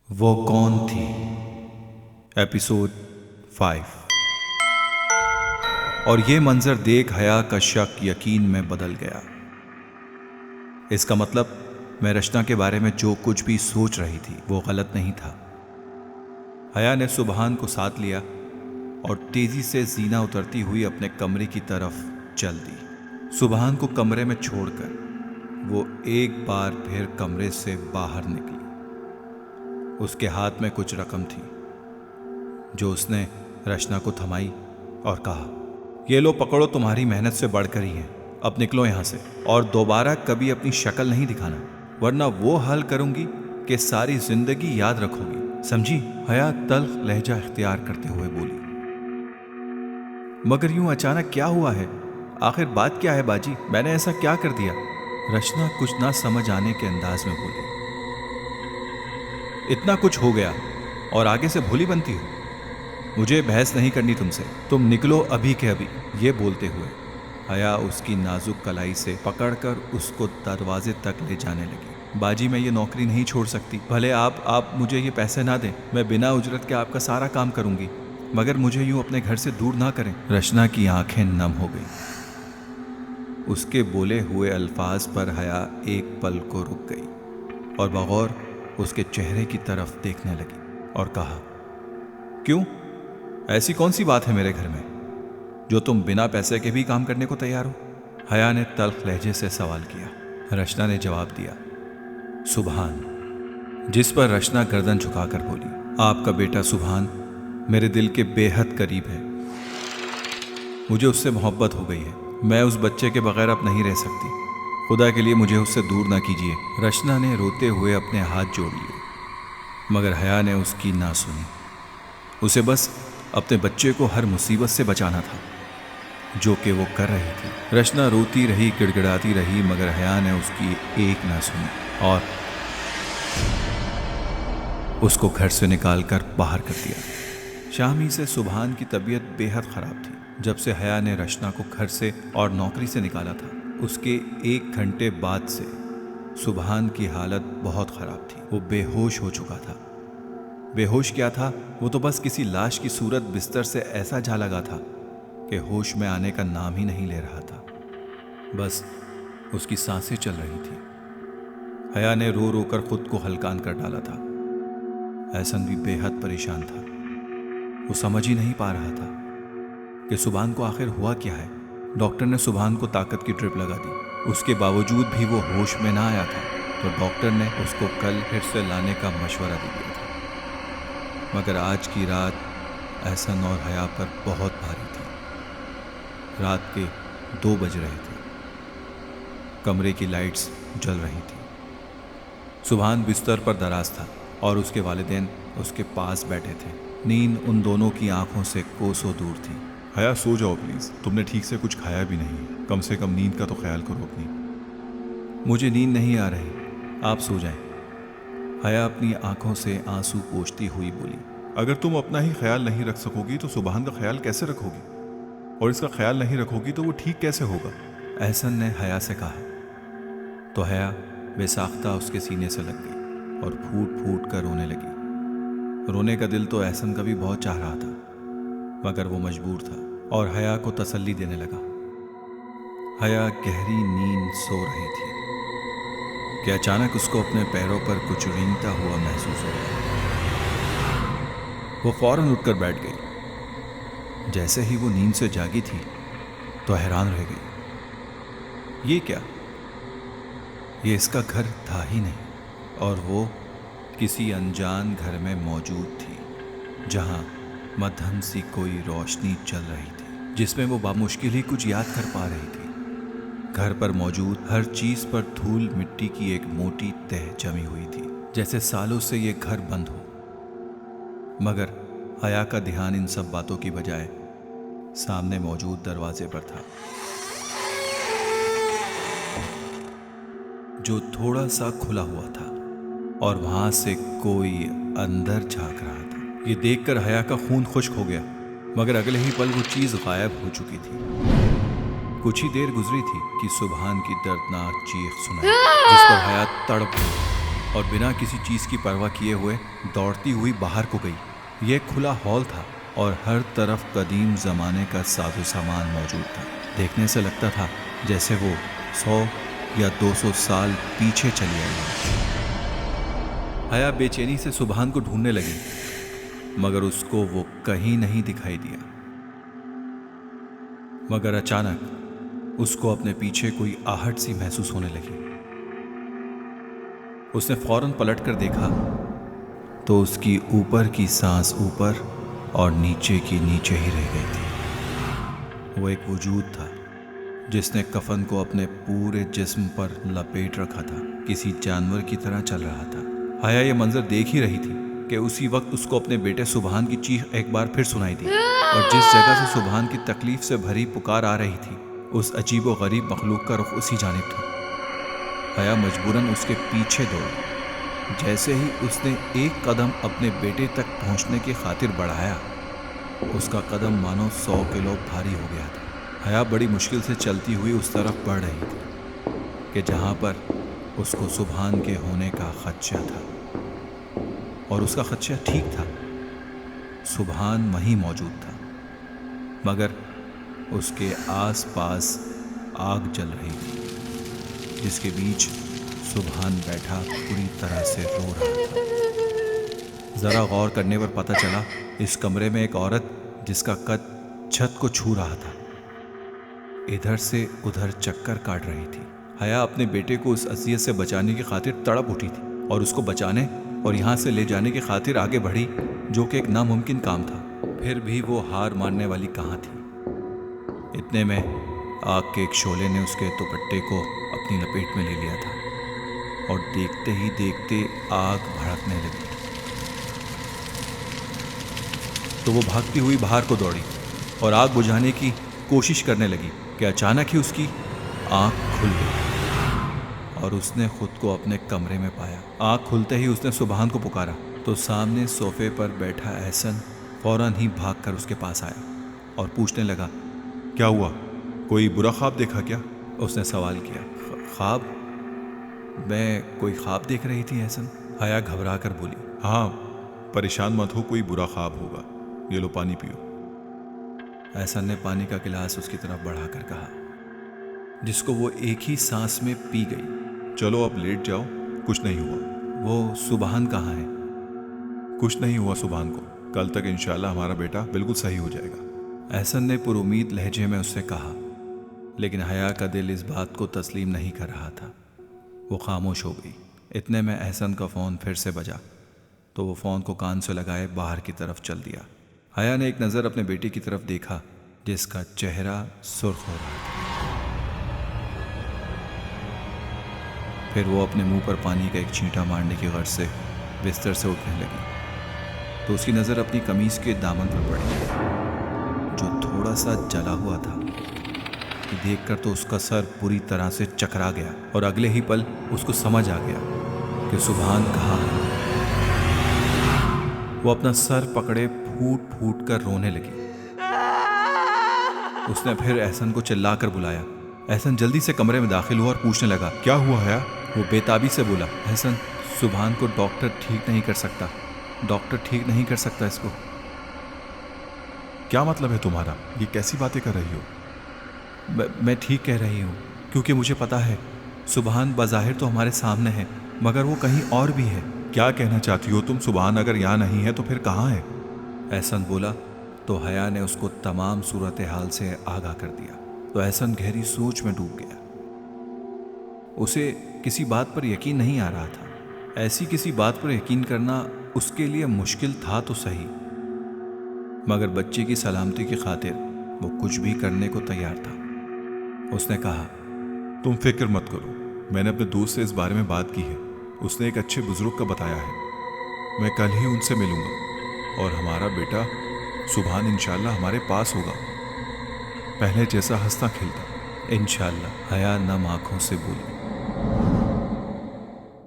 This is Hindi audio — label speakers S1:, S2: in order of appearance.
S1: वो कौन थी? एपिसोड 5। और ये मंजर देख हया का शक यकीन में बदल गया। इसका मतलब मैं रचना के बारे में जो कुछ भी सोच रही थी वो गलत नहीं था। हया ने सुबहान को साथ लिया और तेजी से जीना उतरती हुई अपने कमरे की तरफ चल दी। सुबहान को कमरे में छोड़कर वो एक बार फिर कमरे से बाहर निकली। उसके हाथ में कुछ रकम थी जो उसने रचना को थमाई और कहा, ये लो पकड़ो, तुम्हारी मेहनत से बढ़कर ही है। अब निकलो यहां से और दोबारा कभी अपनी शक्ल नहीं दिखाना, वरना वो हाल करूंगी कि सारी जिंदगी याद रखोगी, समझी? हया तल्ख लहजा इख्तियार करते हुए बोली। मगर यूं अचानक क्या हुआ है? आखिर बात क्या है बाजी? मैंने ऐसा क्या कर दिया? रचना कुछ ना समझ आने के अंदाज में बोली। इतना कुछ हो गया और आगे से भोली बनती हो? मुझे बहस नहीं करनी तुमसे, तुम निकलो अभी के अभी। ये बोलते हुए हया उसकी नाजुक कलाई से पकड़कर उसको दरवाजे तक ले जाने लगी। बाजी, मैं ये नौकरी नहीं छोड़ सकती। भले आप मुझे ये पैसे ना दें, मैं बिना उजरत के आपका सारा काम करूंगी, मगर मुझे यूं अपने घर से दूर ना करें। रचना की आंखें नम हो गई। उसके बोले हुए अल्फाज पर हया एक पल को रुक गई और बगौर उसके चेहरे की तरफ देखने लगी और कहा, क्यों? ऐसी कौन सी बात है मेरे घर में जो तुम बिना पैसे के भी काम करने को तैयार हो? हया ने तल्ख लहजे से सवाल किया। रचना ने जवाब दिया, सुबहान। जिस पर रचना गर्दन झुकाकर बोली, आपका बेटा सुबहान मेरे दिल के बेहद करीब है। मुझे उससे मोहब्बत हो गई है। मैं उस बच्चे के बगैर अब नहीं रह सकती। खुदा के लिए मुझे उससे दूर ना कीजिए। रचना ने रोते हुए अपने हाथ जोड़ लिए, मगर हया ने उसकी ना सुनी। उसे बस अपने बच्चे को हर मुसीबत से बचाना था, जो कि वो कर रही थी। रचना रोती रही, गिड़गिड़ाती रही, मगर हया ने उसकी एक ना सुनी और उसको घर से निकालकर बाहर कर दिया। शामी से सुबहान की तबीयत बेहद खराब थी। जब से हया ने रचना को घर से और नौकरी से निकाला था, उसके 1 घंटे बाद से सुबहान की हालत बहुत खराब थी। वो बेहोश हो चुका था। बेहोश क्या था, वो तो बस किसी लाश की सूरत बिस्तर से ऐसा जा लगा था कि होश में आने का नाम ही नहीं ले रहा था। बस उसकी सांसें चल रही थी। हया ने रो रो कर खुद को हलकान कर डाला था। एहसन भी बेहद परेशान था। वो समझ ही नहीं पा रहा था कि सुबहान को आखिर हुआ क्या है। डॉक्टर ने सुबहान को ताकत की ड्रिप लगा दी। उसके बावजूद भी वो होश में ना आया था, तो डॉक्टर ने उसको कल फिर से लाने का मशवरा दे दिया था। मगर आज की रात एहसन और हया पर बहुत भारी थी। रात के 2 बज रहे थे। कमरे की लाइट्स जल रही थी। सुबहान बिस्तर पर दराज था और उसके वालिदैन उसके पास बैठे थे। नींद उन दोनों की आंखों से कोसों दूर थी।
S2: हया, सो जाओ प्लीज। तुमने ठीक से कुछ खाया भी नहीं। कम से कम नींद का तो ख्याल करो अपनी।
S1: मुझे नींद नहीं आ रही, आप सो जाएं। हया अपनी आंखों से आंसू पोंछती हुई बोली।
S2: अगर तुम अपना ही ख्याल नहीं रख सकोगी तो सुबहान का ख्याल कैसे रखोगी? और इसका ख्याल नहीं रखोगी तो वो ठीक कैसे होगा?
S1: एहसन ने हया से कहा तो हया बेसाख्ता उसके सीने से लग गई और फूट फूट कर रोने लगी। रोने का दिल तो एहसन का भी बहुत चाह रहा था, मगर वो मजबूर था और हया को तसल्ली देने लगा। हया गहरी नींद सो रही थी कि अचानक उसको अपने पैरों पर कुछ रेंगता हुआ महसूस हो गया। वो फौरन उठकर बैठ गई। जैसे ही वो नींद से जागी थी तो हैरान रह गई। ये क्या? ये इसका घर था ही नहीं और वो किसी अनजान घर में मौजूद थी, जहां मध्यम सी कोई रोशनी चल रही थी, जिसमें वो बामुश्किल ही कुछ याद कर पा रही थी। घर पर मौजूद हर चीज पर धूल मिट्टी की एक मोटी तह जमी हुई थी, जैसे सालों से ये घर बंद हो। मगर हया का ध्यान इन सब बातों की बजाय सामने मौजूद दरवाजे पर था, जो थोड़ा सा खुला हुआ था और वहां से कोई अंदर झांक रहा था। ये देखकर हया का खून खुश्क हो गया, मगर अगले ही पल वो चीज गायब हो चुकी थी। कुछ ही देर गुजरी थी कि सुबहान की दर्दनाक चीख सुनाई, जिस पर हया तड़प गई। और बिना किसी चीज़ की परवाह किए हुए दौड़ती हुई बाहर को गई। यह खुला हॉल था और हर तरफ कदीम ज़माने का साजो सामान मौजूद था। देखने से लगता था जैसे वो 100 या 200 साल पीछे चली आई है। हया बेचैनी से सुभान को ढूंढने लगी, मगर उसको वो कहीं नहीं दिखाई दिया। मगर अचानक उसको अपने पीछे कोई आहट सी महसूस होने लगी। उसने फौरन पलटकर देखा तो उसकी ऊपर की सांस ऊपर और नीचे की नीचे ही रह गई थी। वो एक वजूद था जिसने कफन को अपने पूरे जिस्म पर लपेट रखा था, किसी जानवर की तरह चल रहा था। हया ये मंजर देख ही रही थी कि उसी वक्त उसको अपने बेटे सुभान की चीख एक बार फिर सुनाई दी और जिस जगह से सुभान की तकलीफ से भरी पुकार आ रही थी, उस अजीब व गरीब मखलूक का रुख उसी जानिब था। हया मजबूरन उसके पीछे दौड़ी। जैसे ही उसने एक कदम अपने बेटे तक पहुंचने की खातिर बढ़ाया, उसका कदम मानो 100 किलो भारी हो गया था। हया बड़ी मुश्किल से चलती हुई उस तरफ बढ़ रही थी कि जहां पर उसको सुभान के होने का खदशा था। और उसका खदशा ठीक था, सुभान वहीं मौजूद था, मगर उसके आसपास आग जल रही थी जिसके बीच सुभान बैठा पूरी तरह से रो रहा था। जरा गौर करने पर पता चला इस कमरे में एक औरत जिसका कद छत को छू रहा था इधर से उधर चक्कर काट रही थी। हया अपने बेटे को उस अजियत से बचाने की खातिर तड़प उठी थी और उसको बचाने और यहाँ से ले जाने की खातिर आगे बढ़ी, जो कि एक नामुमकिन काम था। फिर भी वो हार मानने वाली कहाँ थी। इतने में आग के एक शोले ने उसके दुपट्टे को अपनी लपेट में ले लिया था और देखते ही देखते आग भड़कने लगी। तो वो भागती हुई बाहर को दौड़ी और आग बुझाने की कोशिश करने लगी कि अचानक ही उसकी आंख खुल गई और उसने खुद को अपने कमरे में पाया। आंख खुलते ही उसने सुभान को पुकारा तो सामने सोफे पर बैठा एहसन फौरन ही भागकर उसके पास आया और पूछने लगा,
S2: क्या हुआ? कोई बुरा ख्वाब देखा क्या?
S1: उसने सवाल किया। ख्वाब? मैं कोई ख्वाब देख रही थी एहसन, हया घबरा कर बोली।
S2: हाँ, परेशान मत हो, कोई बुरा ख्वाब होगा। ये लो पानी पियो।
S1: एहसन ने पानी का गिलास उसकी तरफ बढ़ाकर कहा, जिसको वो एक ही सांस में पी गई।
S2: चलो अब लेट जाओ, कुछ नहीं हुआ।
S1: वो सुभान कहाँ है?
S2: कुछ नहीं हुआ सुभान को, कल तक इंशाल्लाह हमारा बेटा बिल्कुल सही हो जाएगा।
S1: एहसन ने पुरुमीद लहजे में उससे कहा, लेकिन हया का दिल इस बात को तस्लीम नहीं कर रहा था। वो खामोश हो गई। इतने में एहसन का फ़ोन फिर से बजा तो वो फ़ोन को कान से लगाए बाहर की तरफ चल दिया। हया ने एक नज़र अपने बेटे की तरफ देखा जिसका चेहरा सुर्ख हो रहा था। फिर वो अपने मुंह पर पानी का एक छींटा मारने की गर्ज से बिस्तर से उठने लगी तो उसकी नज़र अपनी कमीज़ के दामन पर पड़ी जो थोड़ा सा जला हुआ था। देखकर तो उसका सर पूरी तरह से चकरा गया और अगले ही पल उसको समझ आ गया कि सुभान कहाँ है। वो अपना सर पकड़े फूट फूट कर रोने लगी। उसने फिर एहसन को चिल्लाकर बुलाया। एहसन जल्दी से कमरे में दाखिल हुआ और पूछने लगा,
S2: क्या हुआ है?
S1: वो बेताबी से बोला, एहसन, सुभान को डॉक्टर ठीक नहीं कर सकता, डॉक्टर ठीक नहीं कर सकता इसको।
S2: क्या मतलब है तुम्हारा? ये कैसी बातें कर रही हो?
S1: मैं ठीक कह रही हूँ, क्योंकि मुझे पता है सुभान बज़ाहिर तो हमारे सामने है, मगर वो कहीं और भी है।
S2: क्या कहना चाहती हो तुम? सुभान अगर यहाँ नहीं है तो फिर कहाँ है?
S1: एहसन बोला तो हया ने उसको तमाम सूरत हाल से आगाह कर दिया। तो एहसन गहरी सोच में डूब गया। उसे किसी बात पर यकीन नहीं आ रहा था। ऐसी किसी बात पर यकीन करना उसके लिए मुश्किल था तो सही, मगर बच्चे की सलामती की खातिर वो कुछ भी करने को तैयार था। उसने कहा,
S2: तुम फिक्र मत करो, मैंने अपने दोस्त से इस बारे में बात की है। उसने एक अच्छे बुजुर्ग का बताया है। मैं कल ही उनसे मिलूंगा और हमारा बेटा सुभान इंशाल्लाह हमारे पास होगा, पहले जैसा हंसता खेलता।
S1: इंशाल्लाह, हया नम आंखों से बोली।